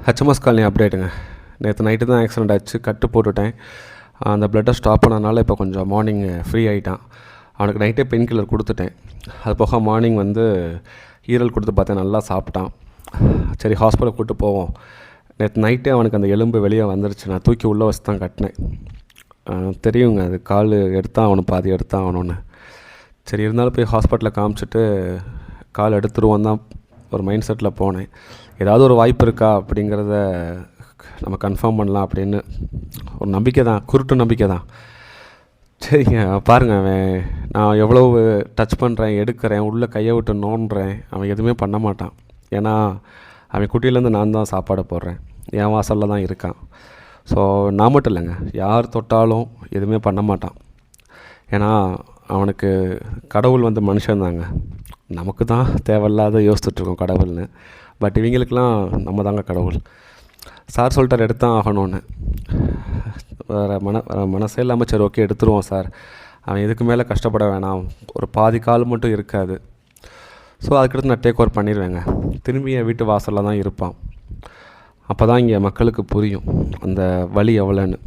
HMS colony அப்டேட்டுங்க. நேற்று night தான் accident ஆச்சு. கட்டு போட்டுவிட்டேன். அந்த ப்ளட்டை ஸ்டாப் பண்ணனால இப்போ கொஞ்சம் மார்னிங் ஃப்ரீ ஆகிட்டான். அவனுக்கு நைட்டே பெயின் கில்லர் கொடுத்துட்டேன். அது போக மார்னிங் ஈரல் கொடுத்து பார்த்தேன், நல்லா சாப்பிட்டான். சரி ஹாஸ்பிட்டல் கூப்பிட்டு போவோம். நேற்று நைட்டே அவனுக்கு அந்த எலும்பு வெளியே வந்துருச்சு. நான் தூக்கி உள்ளே வச்சு தான் கட்டினேன். தெரியுங்க, அது கால் எடுத்தான் அவனு, பாதி எடுத்தான் அவனு. சரி இருந்தாலும் போய் ஹாஸ்பிட்டலில் காமிச்சிட்டு கால் எடுத்துருவோம் தான் ஒரு மைண்ட் செட்டில் போனேன். ஏதாவது ஒரு வாய்ப்பு இருக்கா அப்படிங்கிறத நம்ம கன்ஃபார்ம் பண்ணலாம் அப்படின்னு ஒரு நம்பிக்கை தான், குருட்டு நம்பிக்கை தான். சரிங்க, பாருங்கள், அவன் நான் எவ்வளவு டச் பண்ணுறேன், எடுக்கிறேன், உள்ளே கையை விட்டு நோண்டுறேன், அவன் எதுவுமே பண்ண மாட்டான். ஏன்னா அவன் குட்டியிலேருந்து நான் தான் சாப்பாடு போடுறேன், என் வாசலில் தான் இருக்கான். ஸோ நான் மட்டும் இல்லைங்க, யார் தொட்டாலும் எதுவுமே பண்ண மாட்டான். ஏன்னா அவனுக்கு கடவுள் மனுஷன்தாங்க. நமக்கு தான் தேவையில்லாத யோசிச்சுட்ருக்கோம் கடவுள்னு. பட் இவங்களுக்கெல்லாம் நம்ம தாங்க கடவுள். சார் சொல்லிட்டார் எடுத்தான் ஆகணும்னு. வேறு மனசே இல்லாமல் சரி ஓகே எடுத்துருவோம் சார், அவன் இதுக்கு மேலே கஷ்டப்பட வேணாம், ஒரு பாதி கால் மட்டும் இருக்காது. ஸோ அதுக்கடுத்து நான் டேக் ஓவர் பண்ணிடுவேங்க. திரும்பி என் வீட்டு வாசலில் தான் இருப்பான். அப்போ தான் இங்கே மக்களுக்கு புரியும் அந்த வலி எவ்வளோன்னு.